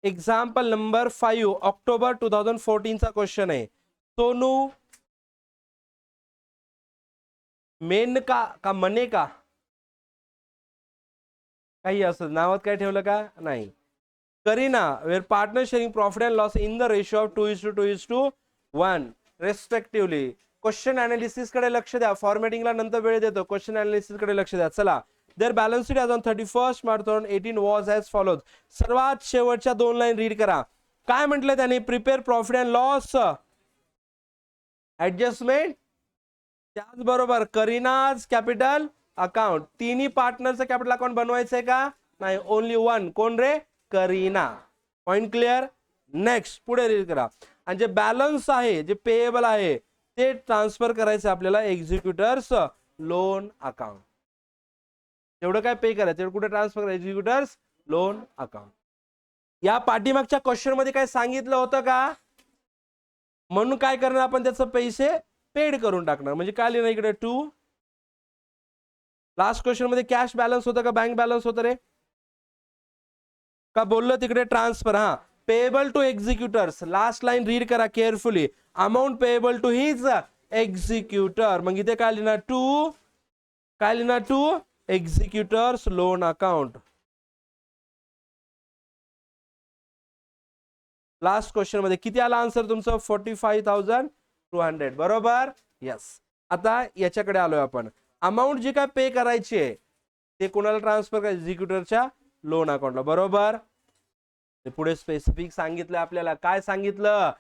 Example number 5 October 2014 चा question आहे. सोनू मेनका का मनेका काही असं नावात काय ठेवलं का नाही. Kareena were partner sharing profit and loss in the ratio of 2:1 respectively. Question analysis कडे लक्ष द्या. फॉर्मॅटिंगला नंतर वेळ देतो. क्वेश्चन अनालिसिस कडे लक्ष द्या. चला, there balance sheet as on 31 March 2018 was as follows. सर्वात शेवटच्या 2 लाईन रीड करा. काय म्हटलं त्याने? Prepare profit and loss adjustment. त्याचबरोबर करीनाज कॅपिटल अकाउंट. तिन्ही पार्टनरचं कॅपिटल अकाउंट बनवायचंय का नाही? Only one. कोण रे? करीना. Point clear. नेक्स्ट पुढे रीड करा. आणि जे बॅलन्स आहे, जे पेएबल आहे, ते ट्रान्सफर करायचं आपल्याला एक्झिक्युटर्स लोन अकाउंट. तेवढं काय पे करायचं, तेवढं कुठे ट्रान्सफर करायचं? एक्झिक्युटर्स लोन अकाउंट. या पाठीमागच्या क्वेश्चन मध्ये काय सांगितलं होतं का? म्हणून काय करणार आपण? त्याचं पैसे पेड करून टाकणार. म्हणजे काय लिहिणार इकडे? टू. लास्ट क्वेश्चन मध्ये कॅश बॅलन्स होतं का बँक बॅलन्स होतं रे? का बोललो तिकडे ट्रान्सफर? हा, payable to executors. Last line read करा carefully. Amount payable to his executor. मग इथे काय लिहिणार? टू. काय लिहिणार? To executors loan account. Last question मध्ये किती आला आन्सर तुमचं? 45,200. बरोबर. यस. आता याच्याकडे आलोय आपण. अमाऊंट जी काय पे करायची आहे ते कोणाला ट्रान्सफर करायचं? एक्झिक्युटरच्या लोन अकाउंटला. बरोबर. पुढे स्पेसिफिक सांगितलं आपल्याला. काय सांगितलं?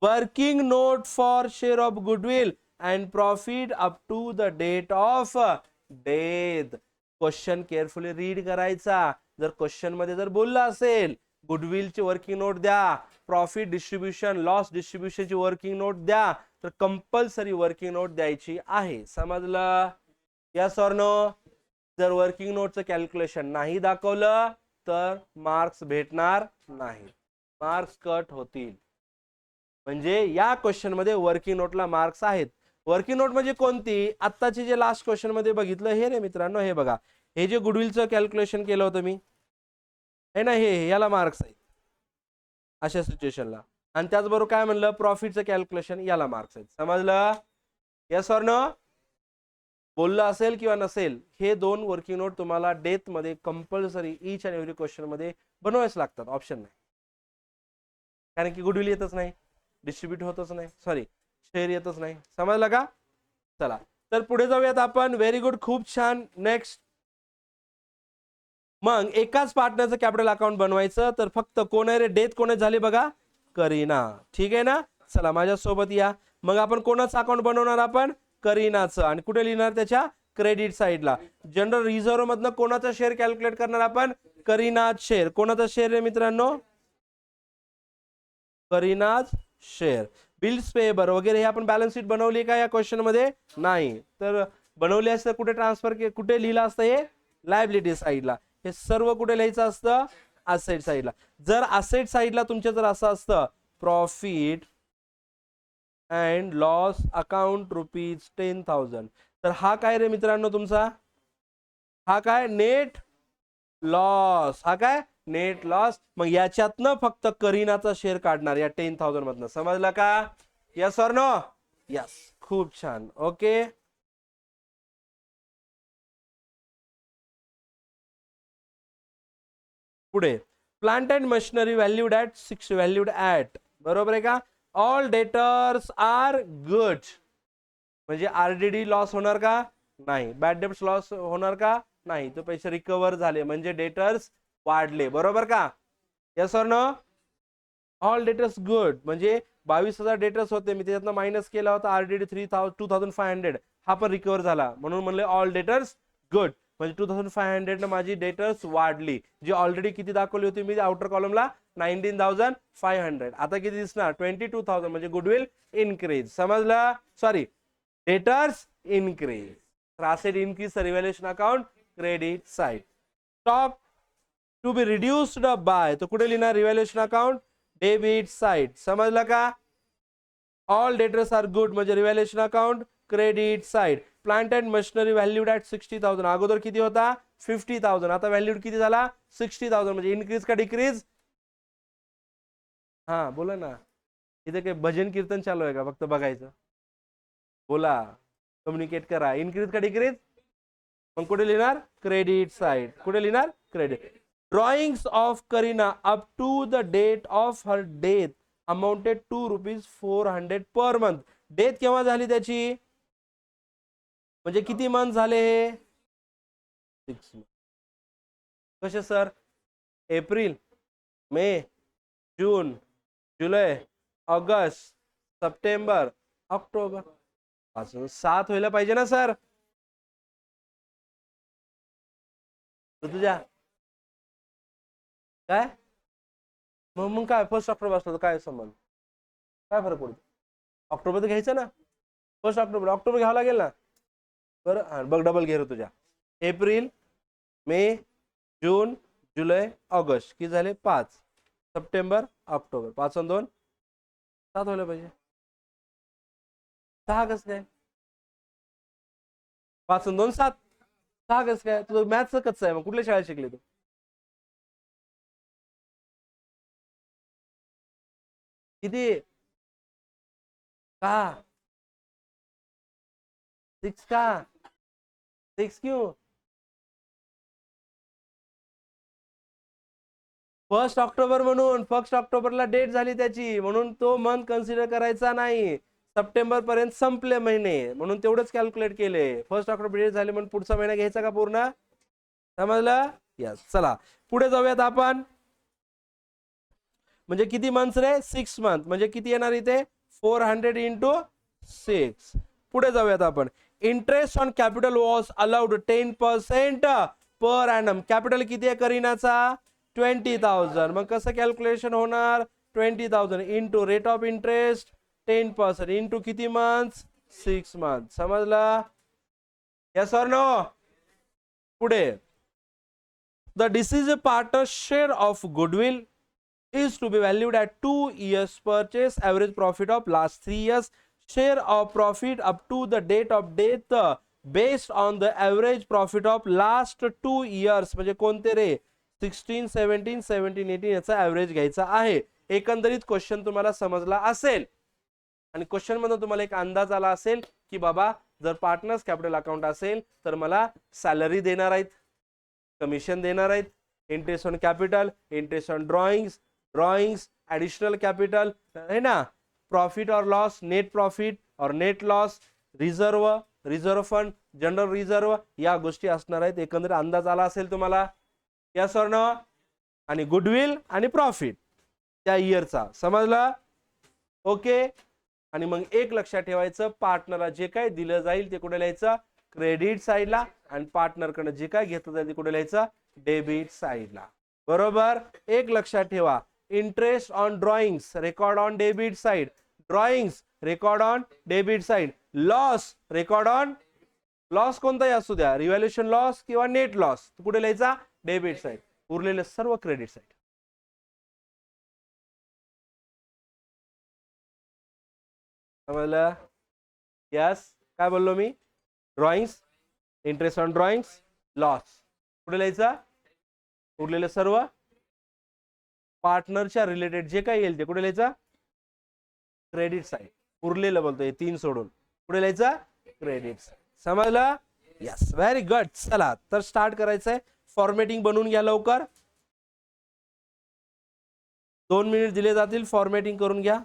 Working note for share of goodwill and profit up to the date of death. Question carefully read करायचा. जर क्वेश्चन मध्ये जर बोललं असेल गुडविलची वर्किंग नोट द्या, प्रॉफिट डिस्ट्रीब्युशन लॉस डिस्ट्रीब्युशनची वर्किंग नोट द्या, तर कंपल्सरी वर्किंग नोट द्यायची आहे. समजलं? Yes or no? जर वर्किंग नोटचं कॅल्क्युलेशन नाही दाखवलं तर मार्क्स भेटणार नाही. मार्क्स कट होतील. म्हणजे या क्वेश्चन मध्ये वर्किंग नोटला मार्क्स आहेत. वर्किंग नोट म्हणजे कोणती? आत्ताची जे लास्ट क्वेश्चन मध्ये बघितलं हे रे मित्रांनो. हे बघा, हे जे गुडविलचं कॅल्क्युलेशन केलं होतं मी, हे ना, हे याला मार्क्स आहेत अशा सिच्युएशनला. आणि त्याचबरोबर काय म्हणलं? प्रॉफिटचं कॅल्क्युलेशन, याला मार्क्स आहेत. समजलं? Yes or no? बोललं असेल किंवा नसेल, हे 2 वर्किंग नोट तुम्हाला डेथ मध्ये compulsory each and every question मध्ये बनवायच लागतात. ऑप्शन नाही. कारण की गुडविल येतच नाही, डिस्ट्रीब्यूट होतच नाही, सॉरी शेअर येतच नाही. समजलं का? चला तर पुढे जाऊयात आपण. व्हेरी गुड, खूप छान. नेक्स्ट. मग एकाच पार्टनरचं कॅपिटल अकाउंट बनवायचं. तर फक्त कोण आहे रे? डेथ कोण झाली बघा? करीना. ठीक आहे ना? चला माझ्या सोबत या. मग आपण कोणाचं अकाउंट बनवणार? आपण करीनाचं. आणि कुठे लिहिणार? त्याच्या क्रेडिट साइडला. जनरल रिझर्व्ह मधनं कोणाचा शेअर कॅल्क्युलेट करणार आपण? करीनाज शेअर. कोणाचा शेअर आहे मित्रांनो? करीनाज शेअर. बिल्स पेएबल वगैरे हे आपण बॅलन्स शीट बनवली का या क्वेश्चन मध्ये? नाही. तर बनवली असतं कुठे ट्रान्सफर कुठे लिहिलं असतं? हे लायबिलिटी साइडला. हे सर्व कुठे लिहायचं असतं? असेट साइडला. जर असेट साइडला तुमच्या जर असं असतं प्रॉफिट अँड लॉस अकाउंट ₹10,000, तर हा काय रे मित्रांनो तुमचा? हा काय? Net loss. हा काय? Net loss. मग याच्यातनं फक्त करीनाचा शेअर काढणार या 10,000 मधनं. समजलं का? Yes or no? यस. खूप छान. ओके. पुढे plant and machinery valued at 6 valued at. बरोबर आहे का? All debtors are good. म्हणजे आरडीडी लॉस होणार का? नाही. बॅड डेब्ट्स लॉस होणार का? नाही. तो पैसे रिकव्हर झाले म्हणजे डेटर्स वाढले. बरोबर का? Yes or no? All debtors good म्हणजे 22,000 डेटर्स होते, मी त्याच्यातनं मायनस केला होता आरडीडी 2,500, हा पण रिकव्हर झाला. म्हणून म्हणले ऑल डेटर्स गुड. म्हणजे 2,500 न माझी डेटर्स वाढली. जी ऑलरेडी किती दाखवली होती मी आउटर कॉलमला? 19,500. आता किती दिसणार? 22,000. म्हणजे गुडविल इनक्रीज. समजलं? Sorry, debtors increase. Asset increase revaluation account credit side. Stock to be reduced by, तो कुठे लिहिणार? Revaluation account debit side. समजलं का? ऑल डेटर्स आर गुड म्हणजे revaluation account credit side. Plant and machinery valued at 60,000. अगोदर किती होता? 50,000. आता व्हॅल्यूड किती झाला? 60,000. म्हणजे इनक्रीज का डिक्रीज? हा बोला ना. इथे काही भजन कीर्तन चालू आहे का, फक्त बघायचं? बोला, कम्युनिकेट करा. इन्क्रीज का डिक्रीज? मग कुठे लिहिणार? Credit side. कुठे लिहिणार? Credit. Drawings of Kareena up to the date of her death amounted to ₹400 per month. Death केव्हा झाली त्याची, म्हणजे किती मंथ झाले हे? 6 मंथ. कसे सर? एप्रिल, मे, जून, जुलै, ऑगस्ट, सप्टेंबर, ऑक्टोबर. अजून 7 व्हायला पाहिजे ना सर? तुझ्या काय मग काय, 1 ऑक्टोबर असलं तर काय संबंध, काय फरक पडतो? ऑक्टोबर तर घ्यायचं ना, 1 ऑक्टोबर. ऑक्टोबर घ्यावं लागेल ना. बरं हा बघ, डबल घे तुझ्या. एप्रिल, मे, जून, जुलै, ऑगस्ट किती झाले? 5. सप्टेंबर, ऑक्टोबर, 5 आणि 2 7 व्हायला पाहिजे. 6 कसं काय? 5 आणि 2 7. 6 कसं काय? तुझं मॅथचं कसं आहे? मग कुठल्या शाळेत शिकले तू? किती का? 6 का? 6 क्यों? 1 ऑक्टोबर म्हणून 1 ऑक्टोबरला डेट झाली त्याची, म्हणून तो मंथ कन्सिडर करायचा नाही. सप्टेंबर पर्यंत संपले महिने, म्हणून तेवढंच कॅल्क्युलेट केले. 1 ऑक्टोबर डेट झाले म्हणून पुढचा महिना घ्यायचा का पूर्ण? समजलं? यस. चला पुढे जाऊयात आपण. म्हणजे किती मंथ्स रे? 6 मंथ. म्हणजे किती येणार इथे? 400 इंटू 6. पुढे जाऊयात आपण. Interest on capital was allowed 10% per annum. Capital किती आहे करीनाचा? 20,000. मग कसं कॅल्क्युलेशन होणार? 20,000 into rate of interest 10% into किती मंथ्स? 6 मंथ. समजलं? Yes or no? पुढे, the deceased partner share of goodwill is to be valued at 2 years purchase average profit of last 3 years share of profit up to the date of death based on the average profit of last 2 years. म्हणजे कोणते रे? 16, 17, 17, 18 याचा average घ्यायचा आहे. एकंदरीत question तुम्हाला समजला असेल आणि क्वेश्चन मधून तुम्हाला एक अंदाज आला असेल की बाबा जर पार्टनर्स कॅपिटल अकाउंट असेल तर मला सॅलरी देणार आहेत, कमिशन देणार आहेत, interest on capital, interest on drawings, additional capital है ना, प्रॉफिट और लॉस, नेट प्रॉफिट और net loss, reserve fund, general reserve, या गोष्टी असणार आहेत. एकंदरीत अंदाज आला असेल तुम्हाला. Yes or no? आणि गुडविल आणि प्रॉफिट त्या इयरचा समजला? ओके. आणि मग एक लक्षात ठेवायचं, पार्टनरला जे काय दिलं जाईल ते कुठे लिहायचं? क्रेडिट साईडला. आणि पार्टनरकडे जे काय घेतलं जाईल ते कुठे लिहायचं? डेबिट साईडला. बरोबर? एक लक्षात ठेवा, interest on drawings record on debit side, drawings record on debit side, loss record on, loss कोणताही असू द्या, रिव्हॅल्युएशन लॉस किंवा नेट लॉस कुठे लिहायचा? Debit side. उरलेले सर्व क्रेडिट साइड. समजलं? यस. काय बोललो मी? Drawings, interest on drawings, loss कुठे लिहायचा? उरलेले सर्व पार्टनरच्या रिलेटेड जे काही येईल ते कुठे लिहायचा? Credit side. उरलेलं बोलतोय 3 सोडून पुढे लिहायचा? Credit side. समजलं? Yes, very good. चला तर स्टार्ट करायचंय. फॉर्मॅटिंग बनवून घ्या लवकर. 2 मिनिट दिले जातील, फॉर्मॅटिंग करून घ्या.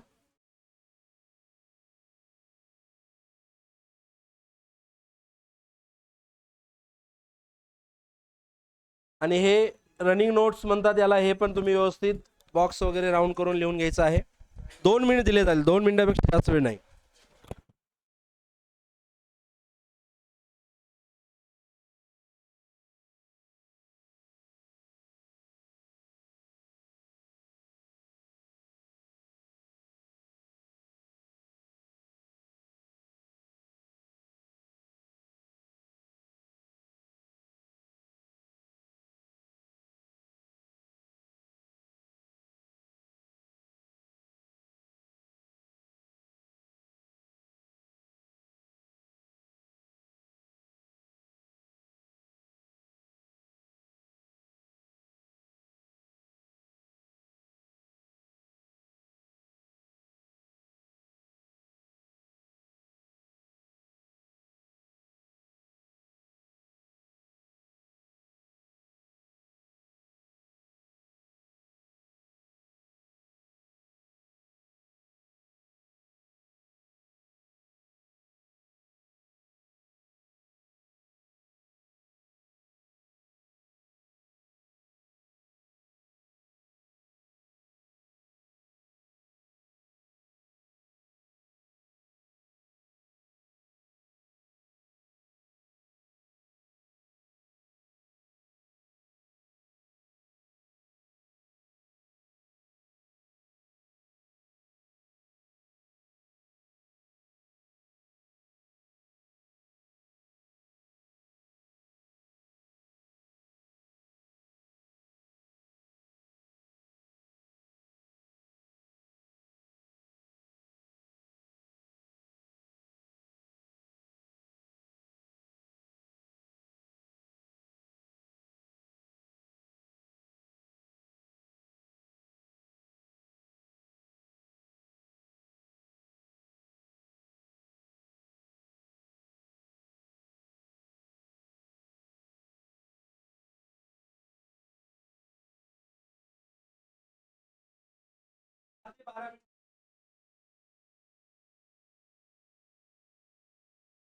आणि हे रनिंग नोट्स म्हणतात याला, हे पण तुम्ही व्यवस्थित बॉक्स वगैरे राऊंड करून लिहून घ्यायचं आहे. 2 मिनिट दिले जातील, 2 मिनिटापेक्षा जास्त वेळ नाही.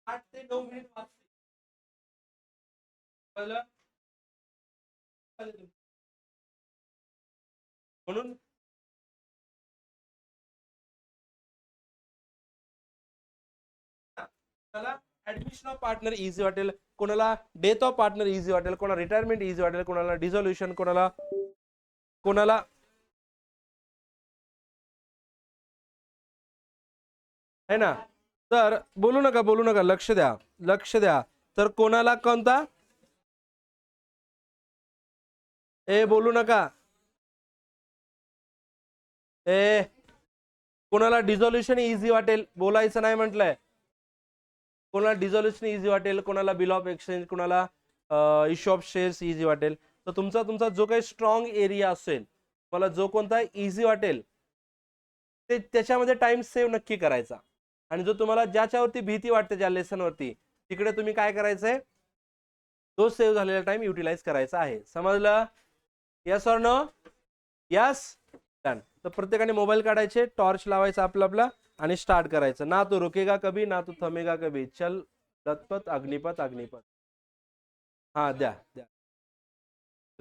8 ते 9 मिनिट वाचते. म्हणून त्याला ऍडमिशन ऑफ पार्टनर इझी वाटेल, कोणाला डेथ ऑफ पार्टनर इझी वाटेल, कोणाला रिटायरमेंट इझी वाटेल, कोणाला डिझोल्युशन, कोणाला कोणाला है ना. तर बोलू नका, लक्ष द्या. तर कोणाला कोणता बोलू नका. कोणाला डिझोल्युशन इझी वाटेल, बोलायचं नाही म्हटलंय. कोणाला डिझोल्युशन इझी वाटेल, कोणाला बिल ऑफ एक्सचेंज, कोणाला इश्यू ऑफ शेअर्स इझी वाटेल. तर तुमचा जो काही स्ट्रॉंग एरिया असेल, मला जो कोणता इझी वाटेल ते त्याच्यामध्ये टाइम सेव्ह नक्की करायचा. आणि जो तुम्हाला ज्याच्यावरती भीती वाटते, ज्या लेसनवरती, तिकडे तुम्ही काय करायचंय, तो सेव्ह झालेला टाइम युटिलाइज करायचा आहे. समजलं? Yes or no? Yes. Done. तर प्रत्येकाने मोबाईल काढायचे, टॉर्च लावायचा आपला आणि स्टार्ट करायचं. ना तो रुकेगा कभी, ना तो थमेगा कभी. चल लथपथ अग्निपथ अग्निपथ. हा द्या.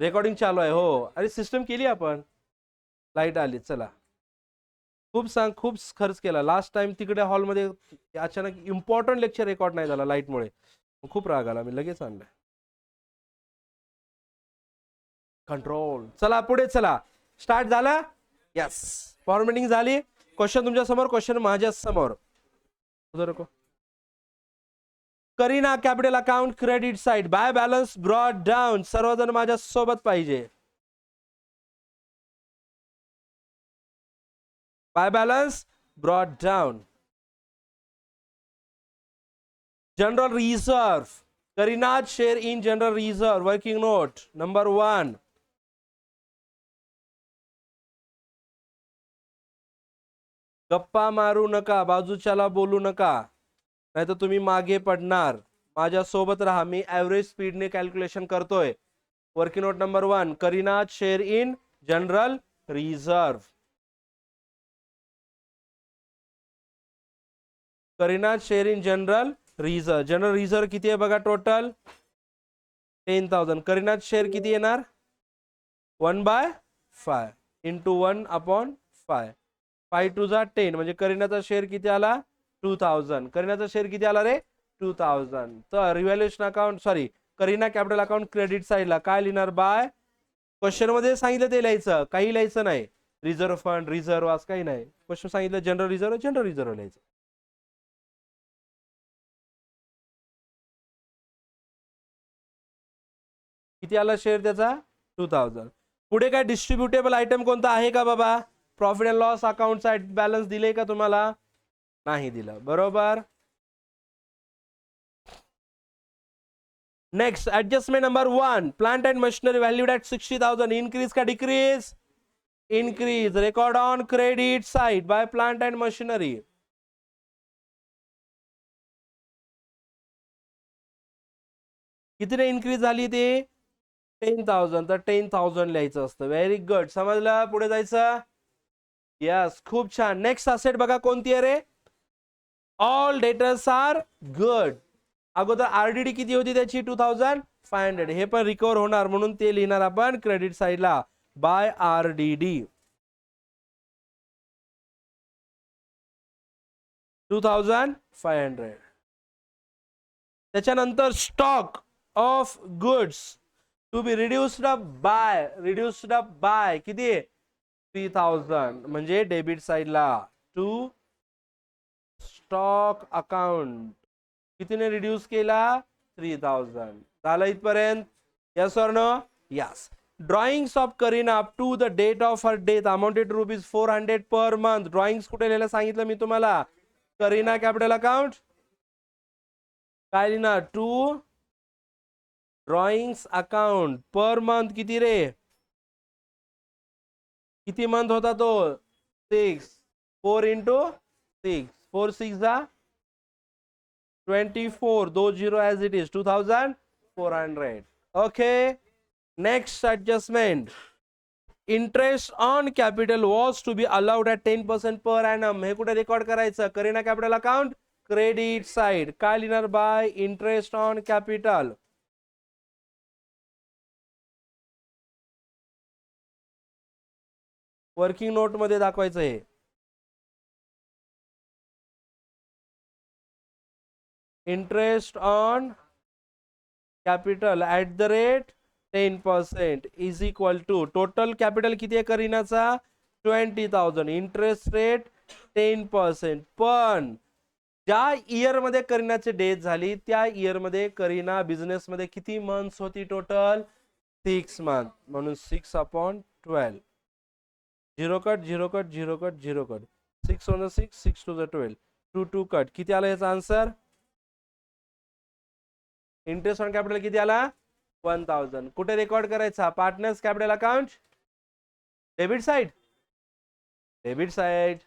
रेकॉर्डिंग चालू आहे. हो, अरे सिस्टम केली आपण. लाईट आली. चला. खूप खर्च केला लास्ट टाइम तिकडे हॉलमध्ये. अचानक इम्पॉर्टंट लेक्चर रेकॉर्ड नाही झाला लाईटमुळे. खूप राग आला, मी लगेच आणलं. कंट्रोल. चला पुढे चला. स्टार्ट झाला. यस. फॉर्मॅटिंग झाली. क्वेश्चन तुमच्या समोर, क्वेश्चन माझ्या समोर. Kareena capital account credit side by balance brought down. सर्वजण माझ्या सोबत पाहिजे. By balance brought down. General reserve. Kareena share in general reserve. Working note number 1. गप्पा मारू नका, बाजूच्याला बोलू नका, नाही तर तुम्ही मागे पडणार. माझ्या सोबत राहा, मी ऍव्हरेज स्पीडने कॅल्क्युलेशन करतोय. Working note number 1. Kareena share in general reserve. Kareena share in general reserve. General reserve किती आहे बघा, टोटल 10,000. करीना शेअर किती येणार, 1/5 इंटू 1/5. 5 टू 10 म्हणजे करीनाचा शेअर किती आला, 2000. करीनाचा शेअर किती आला रे, 2000. तर रिव्हॅल्युएशन अकाउंट, सॉरी, करीना कॅपिटल अकाउंट क्रेडिट साइडला काय लिहिणार, बाय. क्वेश्चन मध्ये सांगितलं ते लिहायचं, काही लिहायचं नाही. रिझर्व्ह फंड, रिझर्व्ह असं काही नाही. क्वेश्चन सांगितलं जनरल रिझर्व्ह लिहायचं. किती आला शेअर त्याचा, 2000. पुढे काय डिस्ट्रीब्युटेबल आयटम कोणता आहे का बाबा. प्रॉफिट अँड लॉस अकाउंटचा बॅलन्स दिले का तुम्हाला, नाही दिलं. बरोबर. Next adjustment number 1. Plant and machinery valued at 60,000. Increase का decrease, increase. Record on credit side by plant and machinery. कितीने इनक्रीज झाली ती, 10,000. तर 10,000 लिहायचं असतं. Very good. समजलं, पुढे जायचं. यस, खूप छान. नेक्स्ट असेट बघा कोणती आहे रे, ऑल डेटर्स आर गुड. अगोदर आरडीडी किती होती त्याची, 2500. हे पण रिकवर होणार, म्हणून ते लिहिणार आपण क्रेडिट साइडला, बाय आरडीडी 2500. त्याच्यानंतर stock of goods to be reduced by किती, 3000. म्हणजे डेबिट साइडला टू स्टॉक अकाउंट कितीने रिड्यूस केला, 3000. झालं इथपर्यंत, yes or no. Yes. Drawings of Kareena up to the date of her death amounted ₹400 per month. Drawings कुठे लिहायला सांगितलं मी तुम्हाला, करीना कॅपिटल अकाउंट काय लिहिणार, to drawings account per month. किती रे, किती मंथ होता तो, 6. 4 into 6, 4 6 24. 20 as it is, 2400. Okay. Next adjustment. Interest on capital was to be allowed at 10% per annum. हे कुठे रेकॉर्ड करायचं? Kareena capital account credit side. काय लिहिणार? By interest on capital. Working note मध्ये दाखवायचं हे. Interest on capital at the rate 10% is equal to total capital किती आहे करीनाचा? 20,000. Interest rate 10%. पण ज्या इयर मध्ये करीनाची डेथ झाली त्या इयर मध्ये करीना बिझनेस मध्ये किती मंथ्स होती टोटल? 6 मंथ. म्हणून 6/12. 0 cut 0 cut 0 cut 0 cut. 6 1 6 6 2 12. 2 2 cut. किती आला याचा आन्सर? इंटरेस्ट ऑन कॅपिटल किती आला? 1000. कुठे रेकॉर्ड करायचा? Partners capital account debit side. Debit side.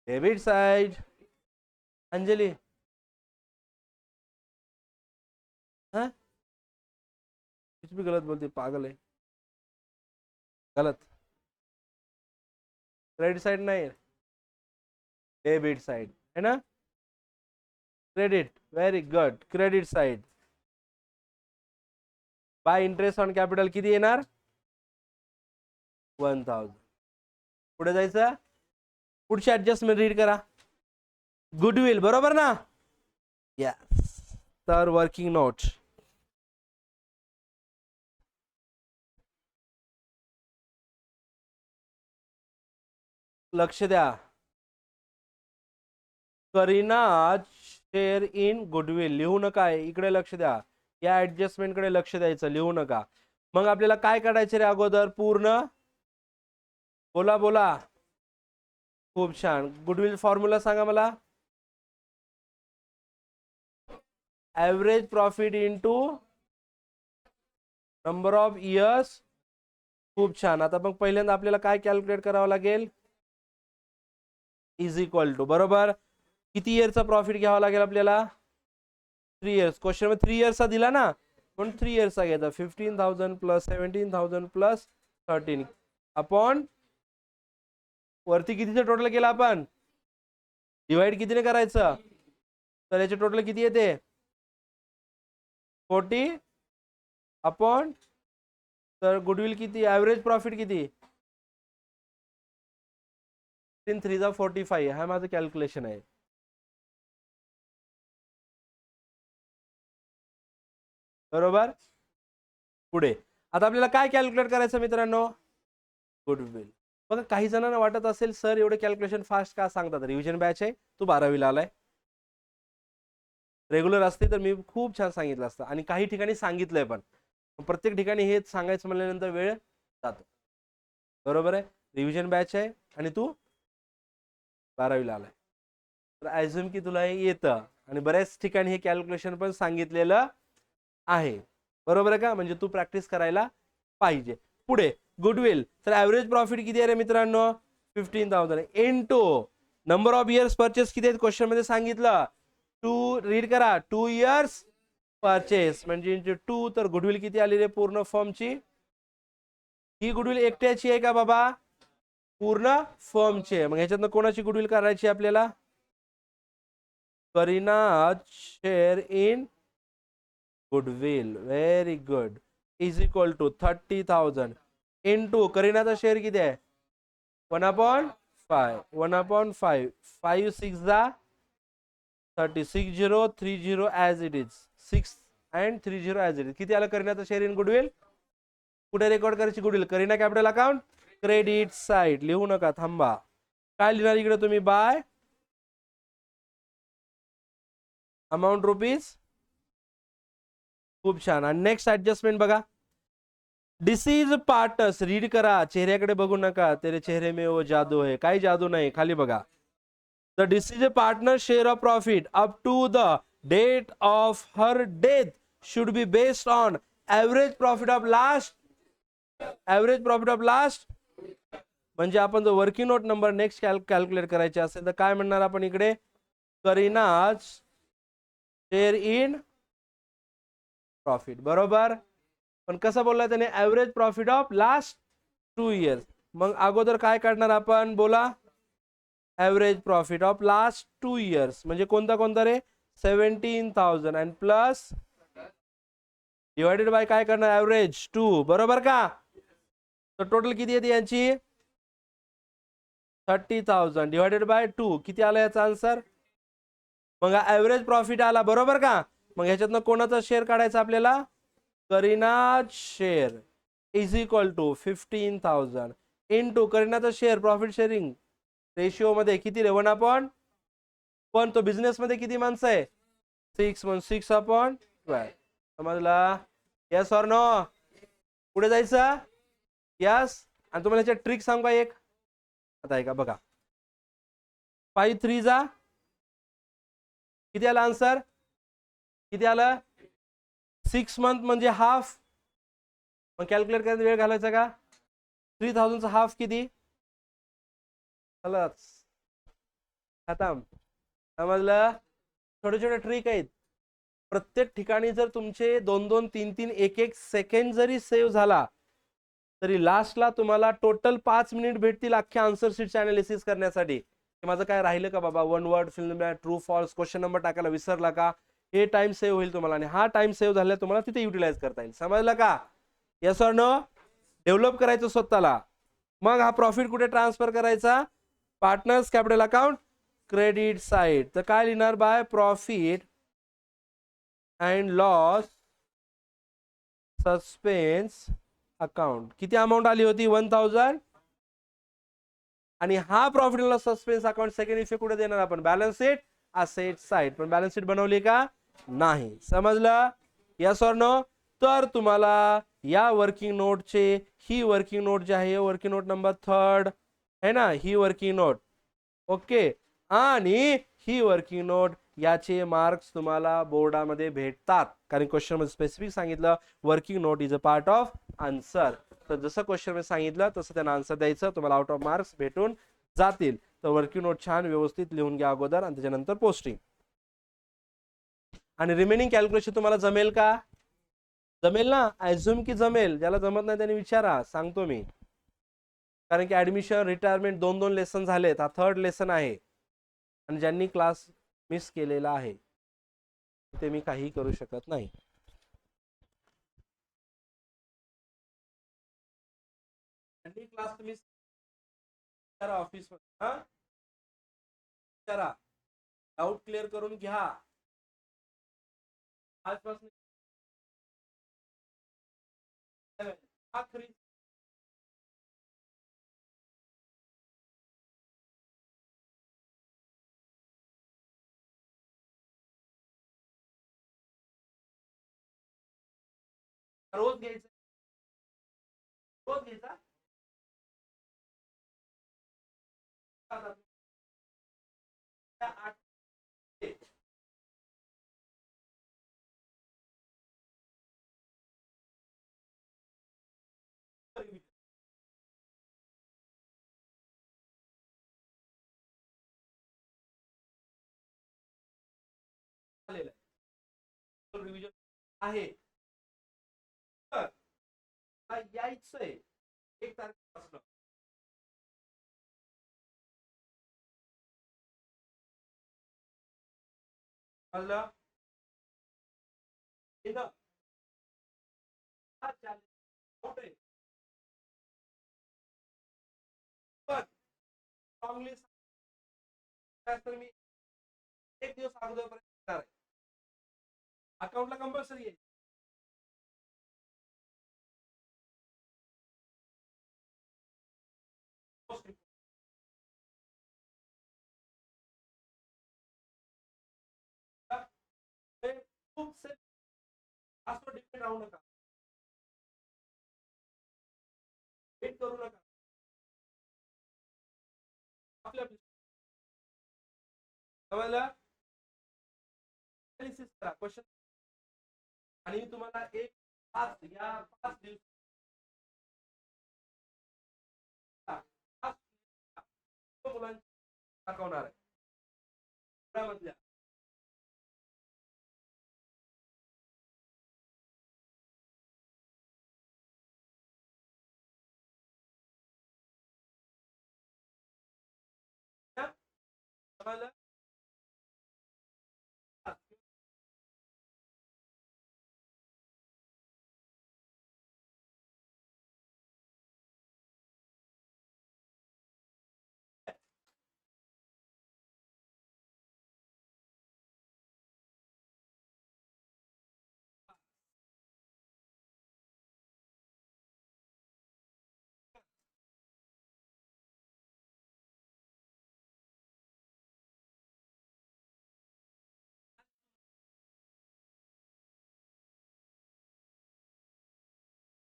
Debit side. Anjali हाँ कुछ भी गलत बोलती, पागल है. गलत. क्रेडिट साइड नहीं, डेबिट साइड है ना. Credit. Very good. Credit side. Bye interest on capital किती येणार? 1000. पुढे जायचं. पुढची ऍडजस्टमेंट रीड करा. गुडविल बरोबर ना. यस. तर वर्किंग नोट. लक्ष द्या. करीना शेअर इन गुडविल लिहू नका. इकडे लक्ष द्या. या ऍडजस्टमेंट कडे लक्ष द्यायचं. लिहू नका. मग आपल्याला काय काढायचे रे अगोदर? पूर्ण बोला बोला. खूप छान. गुडविल फॉर्म्युला सांगा मला. Average profit into number of years. खूप छान. आता मग पहिल्यांदा आपल्याला काय कॅल्क्युलेट करावं लागेल? इज इक्वल टू बरोबर. किती इयरचा प्रॉफिट घ्यावा लागेल आपल्याला? 3 इयर्स. क्वेश्चन मध्ये 3 इयर्सचा दिला ना, पण 3 इयर्सचा घ्यायचा. 15,000 प्लस 17,000 प्लस 13 अपॉन वरती कितीचं टोटल केलं आपण? डिवाइड कितीने करायचं? तर याचे टोटल किती येते? 40 अपॉन. तर गुडविल किती? ॲव्हरेज प्रॉफिट किती? 3 3 45. हा माझं कॅल्क्युलेशन आहे. बरोबर. पुढे आता आपल्याला काय कॅल्क्युलेट करायचं मित्रांनो? गुडविल. बघा काही जणांना वाटत असेल सर एवढे कॅल्क्युलेशन फास्ट का सांगतात? रिव्हिजन बॅच आहे, तू 12वीला आलाय. रेग्युलर असते तर मी खूप छान सांगितलं असतं. आणि काही ठिकाणी सांगितलंय पण प्रत्येक ठिकाणी हे सांगायचं म्हणल्यानंतर वेळ जातो. बरोबर आहे. रिव्हिजन बॅच आहे आणि तू 12वीला आलाय तर ॲझ्युम की तुला हे येतं. आणि बऱ्याच ठिकाणी हे कॅल्क्युलेशन पण सांगितलेलं आहे. बरोबर आहे का? म्हणजे तू प्रॅक्टिस करायला पाहिजे. पुढे गुडविल. तर ॲव्हरेज प्रॉफिट किती आहे रे मित्रांनो? 15,000 into number of years purchase किती आहेत? क्वेश्चन मध्ये सांगितलं. 2 रीड करा. 2 इयर्स परचेस म्हणजे 2. तर गुडविल किती आली रे पूर्ण फर्मची? ही गुडविल एकट्याची आहे का बाबा? पूर्ण फर्मची आहे. मग ह्याच्यातनं कोणाची गुडविल करायची आपल्याला? Kareena share in goodwill. Very good. Is equal to 30,000 into करीनाचा शेअर किती आहे? 1/5. 1/5. 5 6 30. 60 30 as it is. 6 and 30 as it is. किती आलं करीनाचा शेअर इन गुडविल? कुठे रेकॉर्ड करायची goodwill? Kareena capital account credit side. लिहू नका, थांबा. काय लिहिणार इकडे तुम्ही? By amount rupees. खूप छान. आणि नेक्स्ट ऍडजस्टमेंट बघा. Deceased partners. रीड करा. चेहऱ्याकडे बघू नका. तेरे चेहरे में वो जादू है. काही जादू नाही. खाली बघा. The deceased partner share of profit up to the date of her death should be based on average profit of last. Average profit of last म्हणजे आपण जो working note number next calculate करायचे असेल तर काय म्हणणार आपण इकडे? Kareena's share in profit. बरोबर. पण कसं बोलला त्याने? Average profit of last 2 years. मग अगोदर काय काढणार आपण बोला, average profit of last 2 years म्हणजे कोणता कोणता रे, 17,000 अँड प्लस डिवायडेड बाय काय करणार, ॲव्हरेज 2, बरोबर का. तर टोटल किती येते यांची, 30,000 डिवायडेड बाय 2, किती आला याचा आन्सर. मग ॲव्हरेज प्रॉफिट आला, बरोबर का. मग ह्याच्यातनं कोणाचा शेअर काढायचा आपल्याला, Kareena's share is equal to 15,000 into करीनाचा शेअर प्रॉफिट शेअरिंग रेशिओ मध्ये किती रे, 1/, पण तो बिझनेस मध्ये किती माणसं आहे, 6, मग 6/12. समजला, यस ऑर नो. पुढे जायचं, यस. आणि तुम्हाला याच्या ट्रिक सांगू का एक, आता आहे का बघा, 5 3 जा किती आला आन्सर, किती आलं, 6 मंथ म्हणजे हाफ. मग कॅल्क्युलेट करायला वेळ घालायचा का, 3,000चा हाफ किती, खतम. समजलं. छोटे छोटे ट्रिक आहेत. प्रत्येक ठिकाणी जर तुमचे 2-2 3-3 1-1 सेकंड जरी सेव्ह झाला तरी लास्टला तुम्हाला टोटल 5 मिनिट भेटतील अख्ख्या आन्सर शीटचे अनालिसिस करण्यासाठी. माझं काय राहिलं का बाबा, 1 word film true false question number टाकायला विसरला का, हे टाइम सेव्ह होईल तुम्हाला आणि हा टाइम सेव्ह झाल्यावर तुम्हाला तिथे युटिलाइज करता येईल. समजलं का, येस ऑर नो. डेव्हलप करायचं स्वतःला. मग हा प्रॉफिट कुठे ट्रान्सफर करायचा, partners capital account credit side. तर काय लिहिणार, by profit and loss suspense account. किती अमाऊंट आली होती, 1,000. आणि हा profit and loss suspense account second effect कुठे देणार आपण, बॅलन्स शीट असेट साइड. पण बॅलन्स शीट बनवली का नाही, समजलं, यस ऑर नो. तर तुम्हाला या वर्किंग नोटचे, ही वर्किंग नोट जी आहे वर्किंग नोट नंबर 3 है ना, ही वर्किंग नोट, ओके. आणि ही वर्किंग नोट याचे मार्क्स तुम्हाला बोर्डामध्ये भेटतात, कारण क्वेश्चन मध्ये स्पेसिफिक सांगितलं working note is a part of answer. तर जसं क्वेश्चन मध्ये सांगितलं तसं त्यांना आन्सर द्यायचं, तुम्हाला आउट ऑफ मार्क्स भेटून जातील. तर वर्किंग नोट छान व्यवस्थित लिहून घ्या अगोदर आणि त्याच्यानंतर पोस्टिंग. आणि रिमेनिंग कॅल्क्युलेशन तुम्हाला जमेल का, जमेल ना, ॲझ्युम की जमेल. ज्याला जमत नाही त्यांनी विचारा, सांगतो मी. कारण की ऍडमिशन रिटायरमेंट 2-2 लेसन झालेत, हा 3rd लेसन आहे. आणि ज्यांनी क्लास मिस केलेला आहे ते मी काही करू शकत नाही. क्लास मिस करा ऑफिस मध्ये, करा, डाऊट क्लिअर करून घ्या आजपासून. रोज घ्यायचं, रोज घ्यायचा. रिव्हिजन आहे, यायचंय 1 तारखेपासून. म्हणलं इथं स्ट्रॉंगली तर मी 1 दिवस अगोदरपर्यंत आहे, अकाउंटला कंपल्सरी आहे. खूप जास्त डिपेंड राहू नका, वेट करू नका. आपल्या समजलं, एनालिसिस करा क्वेश्चन. आणि तुम्हाला 5 दिवस मुलांना दाखवणार आहे. कळलं?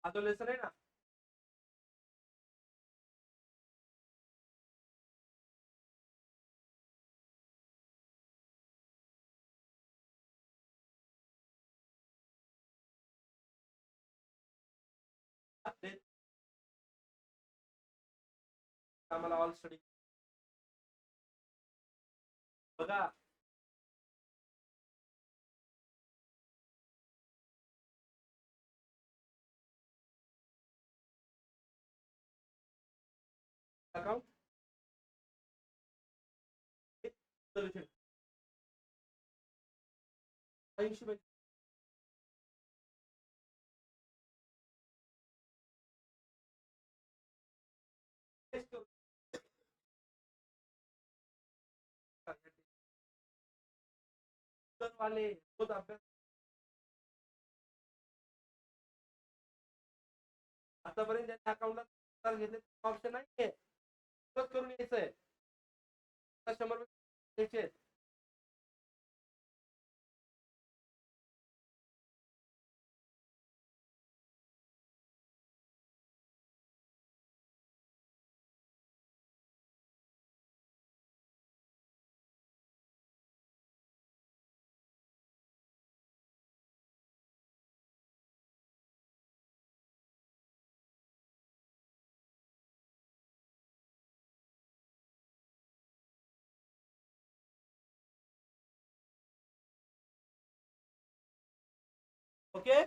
हा तो लेसन आहे ना. आम्हाला ऑल स्टडी बघा. अकाउंट सोल्युशन 80 वाले रोज अभ्यास आतापर्यंत ज्यांच्या अकाउंटला घेतले ऑप्शन नाहीये. रोज करून यायचंय. 100 घ्यायचे. ओके.